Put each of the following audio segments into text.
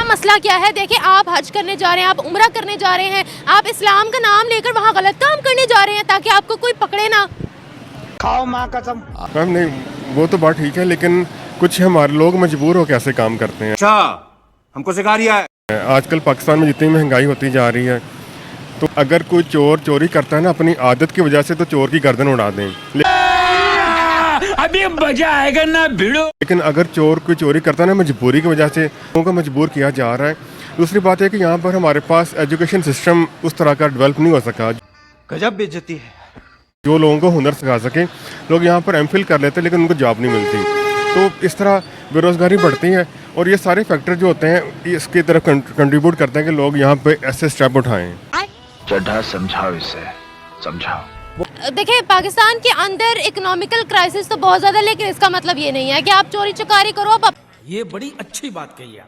मसला क्या है? देखिए, आप हज करने जा रहे हैं, आप उम्रा करने जा रहे हैं, आप इस्लाम का नाम लेकर वहाँ गलत काम करने जा रहे हैं ताकि आपको कोई पकड़े ना। खाओ माँ कसम। मैम नहीं, वो तो बात ठीक है, लेकिन कुछ हमारे लोग मजबूर हो कैसे काम करते हैं। अच्छा, हमको सिखा रिया है। आजकल पाकिस्तान में जितनी महंगाई होती जा रही है, तो अगर कोई चोर चोरी करता है ना अपनी आदत की वजह से, तो चोर की गर्दन उड़ा दें। अभी मजा आएगा ना भिड़ो। लेकिन अगर चोर कोई चोरी करता है ना मजबूरी की वजह से, लोगों को मजबूर किया जा रहा है। दूसरी बात है कि यहाँ पर हमारे पास एजुकेशन सिस्टम उस तरह का डेवलप नहीं हो सका गजब बेइज्जती है। जो लोगों को हुनर सिखा सके। लोग यहाँ पर एमफिल कर लेते हैं लेकिन उनको जॉब नहीं मिलती, तो इस तरह बेरोज़गारी बढ़ती है। और ये सारे फैक्टर जो होते हैं इसकी तरफ कंट्रीब्यूट करते हैं कि लोग यहाँ पे ऐसे स्टेप उठाएं। चड्ढा समझाओ इसे, समझाओ। देखिए, पाकिस्तान के अंदर इकोनॉमिकल क्राइसिस तो बहुत ज्यादा, लेकिन इसका मतलब ये नहीं है कि आप चोरी चकारी करो। अब ये बड़ी अच्छी बात कही आप।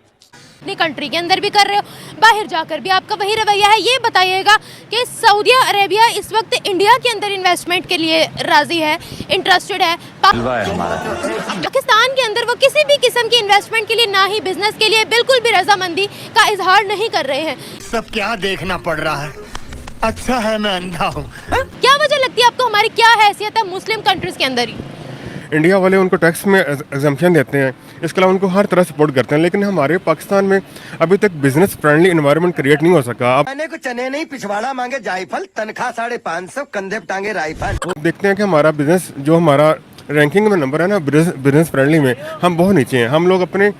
अपनी कंट्री के अंदर भी कर रहे हो, बाहर जाकर भी आपका वही रवैया है। ये बताइएगा कि सऊदी अरेबिया इस वक्त इंडिया के अंदर इन्वेस्टमेंट के लिए राजी है, इंटरेस्टेड है। पाकिस्तान के अंदर वो किसी भी किस्म की इन्वेस्टमेंट के लिए, ना ही बिजनेस के लिए, बिल्कुल भी रजामंदी का इजहार नहीं कर रहे हैं। सब क्या देखना पड़ रहा है? अच्छा है मैं अंधा हूँ। क्या वजह लगती है आपको? हमारी क्या हैसियत है मुस्लिम कंट्रीज के अंदर ही? इंडिया वाले उनको टैक्स में एग्जम्पशन देते हैं, इसके अलावा उनको हर तरह सपोर्ट करते हैं, लेकिन हमारे पाकिस्तान में अभी तक बिजनेस फ्रेंडली एनवायरनमेंट क्रिएट नहीं हो सका। अब मैंने को चने नहीं पिछवाड़ा मांगे जायफल, तनख्वाह 550, कंधे पे टांगे राइफल। देखते हैं कि हमारा बिजनेस जो हमारा रैंकिंग में नंबर है ना बिजनेस फ्रेंडली में, हम बहुत नीचे हैं। हम लोग अपने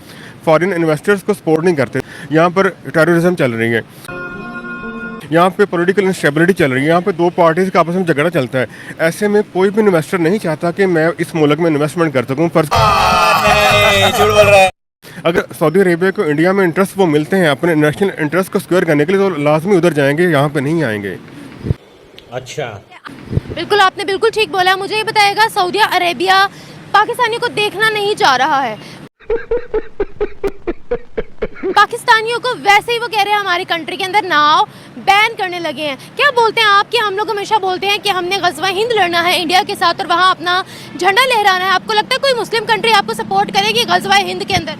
फॉरेन इन्वेस्टर्स को सपोर्ट नहीं करते। यहाँ पर टेररिज्म चल रही है, यहाँ पे पॉलिटिकल इंस्टेबिलिटी चल रही है, यहाँ पे दो पार्टीज का आपस में झगड़ा चलता है। ऐसे में कोई भी इन्वेस्टर नहीं चाहता कि मैं इस मुल्क में इन्वेस्टमेंट कर सकूँ। पर अगर सऊदी अरेबिया को इंडिया में इंटरेस्ट वो मिलते हैं अपने नेशनल इंटरेस्ट को स्क्वायर करने के लिए, तो लाजमी उधर जाएंगे, यहाँ पे नहीं आएंगे। अच्छा, बिल्कुल, आपने बिल्कुल ठीक बोला। मुझे ये बताएगा, सऊदी अरेबिया पाकिस्तानियों को देखना नहीं चाह रहा है। पाकिस्तानियों को वैसे ही वो कह रहे हैं हमारी कंट्री के अंदर ना आओ, बैन करने लगे हैं। क्या बोलते हैं आप कि हम लोग हमेशा बोलते हैं कि हमने गज़वा हिंद लड़ना है इंडिया के साथ और वहाँ अपना झंडा लहराना है। आपको लगता है कोई मुस्लिम कंट्री आपको सपोर्ट करेगी गज़वा हिंद के अंदर?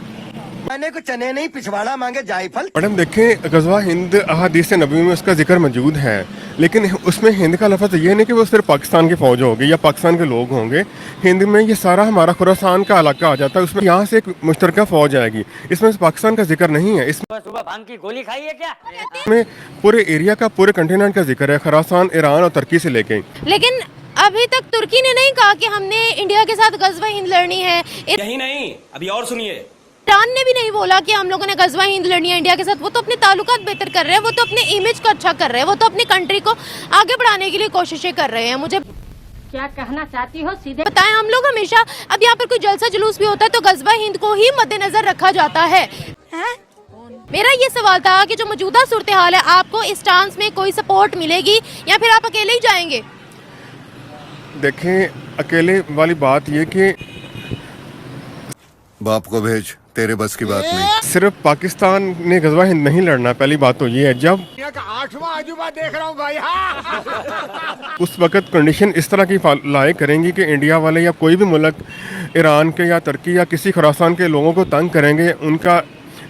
मैंने को चने नहीं पिछवाड़ा मांगे जायफल। मैडम देखें, गज़वा हिंद अहादीस नबी में उसका जिक्र मौजूद है, लेकिन उसमें हिंद का लफ्ज़ ये नहीं कि वो सिर्फ पाकिस्तान की फौज होगी या पाकिस्तान के लोग होंगे। हिंद में ये सारा हमारा खुरासान का इलाका आ जाता है, उसमें यहाँ से एक मुश्तरका फौज आएगी। इसमें पाकिस्तान का जिक्र नहीं है। इसमें सुबह भांग की गोली खाई है क्या? इसमें पूरे एरिया का, पूरे कंटिनेंट का जिक्र है, खुरासान, ईरान और तुर्की से लेके। लेकिन अभी तक तुर्की ने नहीं कहा कि हमने इंडिया के साथ गज़वा हिंद लड़नी है। यही नहीं, अभी और सुनिए, ईरान ने भी नहीं बोला कि हम लोगों ने गज़वा हिंद लड़नी है इंडिया के साथ। वो तो अपने ताल्लुकात बेहतर कर रहे हैं, वो तो अपने इमेज को अच्छा कर रहे हैं, वो तो अपनी कंट्री को आगे बढ़ाने के लिए कोशिशें कर रहे हैं। मुझे क्या कहना चाहती हो सीधे बताएं। हम लोग हमेशा, अब यहाँ पर कोई जलसा जुलूस भी होता है तो गज़वा हिंद को ही मद्देनजर रखा जाता है। मेरा ये सवाल था कि जो मौजूदा सूरत हाल है, आपको इस चांस में कोई सपोर्ट मिलेगी या फिर आप अकेले ही जाएंगे? देखें, अकेले वाली बात ये कि बाप को भेज, तेरे बस की बात नहीं। सिर्फ पाकिस्तान ने गज़वा हिंद नहीं लड़ना, पहली बात तो ये है। जब आठवां अजूबा देख रहा हूँ भाई। उस वक्त कंडीशन इस तरह की लाए करेंगी कि इंडिया वाले या कोई भी मुल्क ईरान के या तुर्की या किसी खुरासान के लोगों को तंग करेंगे, उनका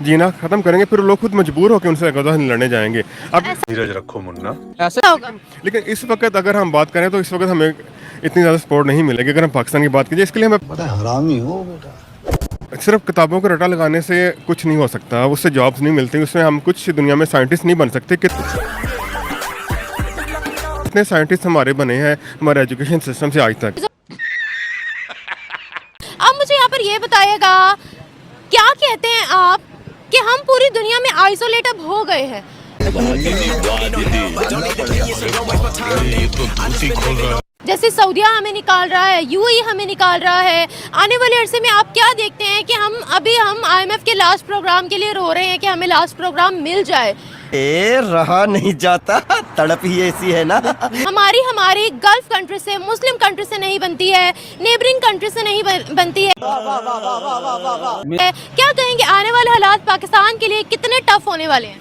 जीना ख़त्म करेंगे, फिर लोग खुद मजबूर होकर उनसे गज़वा हिंद लड़ने जाएंगे। अब धीरज रखो मुन्ना। ऐसा होगा। लेकिन इस वक्त अगर हम बात करें तो इस वक्त हमें इतनी ज़्यादा सपोर्ट नहीं मिलेगी। अगर हम पाकिस्तान की बात कीजिए, इसके लिए हमें हरामी हो बेटा। सिर्फ किताबों को रटा लगाने से कुछ नहीं हो सकता, उससे जॉब्स नहीं मिलती, उसमें हम कुछ दुनिया में साइंटिस्ट नहीं बन सकते। कितने साइंटिस्ट हमारे बने हैं हमारे एजुकेशन सिस्टम से आज तक। अब मुझे यहाँ पर ये बताइएगा, क्या कहते हैं आप कि हम पूरी दुनिया में आइसोलेट अब हो गए हैं? जैसे सऊदिया हमें निकाल रहा है, यूएई हमें निकाल रहा है, आने वाले अरसे में आप क्या देखते हैं कि हम IMF के लास्ट प्रोग्राम के लिए रो रहे हैं कि हमें लास्ट प्रोग्राम मिल जाए। रहा नहीं जाता, तड़प ही ऐसी है ना। हमारी गल्फ कंट्री से, मुस्लिम कंट्री से नहीं बनती है, नेबरिंग कंट्री से नहीं बनती है। क्या कहेंगे, आने वाले हालात पाकिस्तान के लिए कितने टफ होने वाले हैं?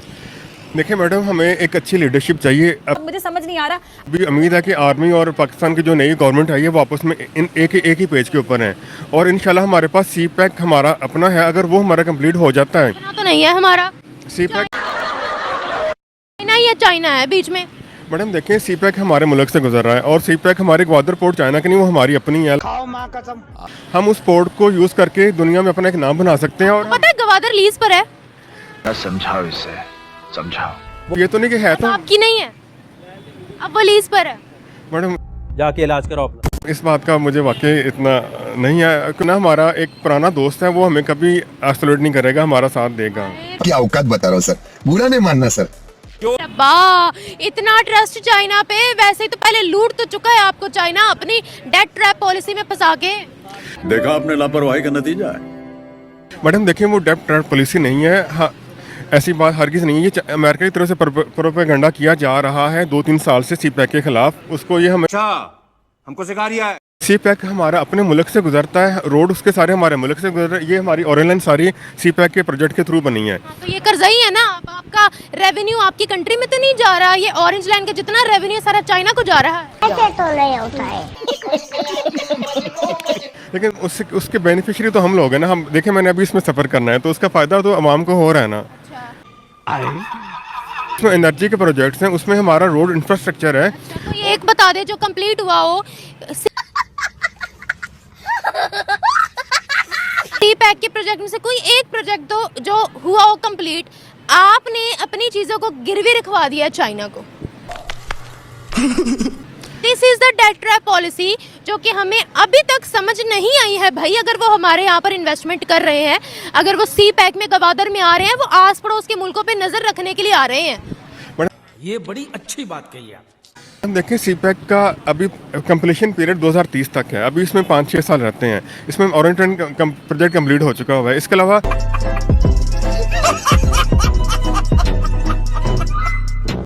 देखिए मैडम, हमें एक अच्छी लीडरशिप चाहिए। अब मुझे समझ नहीं आ रहा। अभी उम्मीद है कि आर्मी और पाकिस्तान की जो नई गवर्नमेंट आई है वो आपस में एक ही पेज के ऊपर है, और इंशाल्लाह हमारे पास CPEC हमारा अपना है। अगर वो हमारा कंप्लीट हो जाता है, तो नहीं है हमारा सी पैक चाइना या चाइना है बीच में? मैडम देखें, सी पैक हमारे मुल्क से गुजर रहा है और सी पैक हमारे ग्वादर पोर्ट चाइना की नहीं, वो हमारी अपनी है। हम उस पोर्ट को यूज़ करके दुनिया में अपना एक नाम बना सकते हैं। और पता है गवादर लीज पर है, समझाओ इसे, समझाओ। ये तो नहीं कि है तो आपकी नहीं है, अब वो लीज पर है। मैडम जाके इलाज कराओ अपना। इस बात का मुझे वाकई इतना नहीं है कि ना, हमारा एक पुराना दोस्त है, वो हमें कभी आइसोलेट नहीं करेगा, हमारा साथ देगा। क्या औकात बता रहा हूँ सर, बुरा नहीं मानना सर। अब्बा, इतना ट्रस्ट चाइना पे, वैसे ही तो पहले लूट तो चुका है आपको चाइना अपनी डेट ट्रैप पॉलिसी में फंसा के। देखा आपने लापरवाही का नतीजा है। मैडम देखिए, वो डेट ट्रैप पॉलिसी नहीं है। हाँ, ऐसी बात हरगिज़ नहीं है। ये अमेरिका की तरफ से प्रोपेगेंडा किया जा रहा है 2-3 साल से सी पैक के खिलाफ। उसको ये हमें हमको सिखा रिया है। सी पैक हमारा अपने मुल्क से गुजरता है, रोड उसके सारे हमारे मुल्क से गुजर रहे हैं। ये हमारी ऑरेंज लाइन सारी सी पैक के प्रोजेक्ट के थ्रू बनी है। तो ये कर्जा ही है ना, अब आपका रेवेन्यू आपकी कंट्री में तो नहीं जा रहा, ये ऑरेंज लाइन का जितना रेवेन्यू सारा चाइना को जा रहा है। ऐसे तो नहीं होता है। लेकिन उसके बेनिफिशियरी तो हम लोग हैं ना। हम देखें, मैंने अभी इसमें सफ़र करना है तो उसका फ़ायदा तो आवाम को हो रहा है ना। इसमें एनर्जी के प्रोजेक्ट्स हैं, उसमें हमारा रोड इंफ्रास्ट्रक्चर है। तो ये एक बता दे जो कंप्लीट हुआ हो सी पैक के प्रोजेक्ट में से, कोई एक प्रोजेक्ट तो जो हुआ हो कंप्लीट। आपने अपनी चीजों को गिरवी रखवा दिया चाइना को। This is the debt trap policy जो कि हमें अभी तक समझ नहीं आई है भाई। अगर वो हमारे यहाँ पर इन्वेस्टमेंट कर रहे हैं, अगर वो सी पैक में गवादर में आ रहे हैं, वो आस पड़ोस के मुल्कों पे नजर रखने के लिए आ रहे हैं। ये बड़ी अच्छी बात कही आप। हम देखें, सी पैक का अभी कंप्लीशन पीरियड 2030 तक है। अभी इसमें 5-6 साल रहते हैं। इसमें ऑरेंज लाइन प्रोजेक्ट कंप्लीट हो चुका हुआ है। इसके अलावा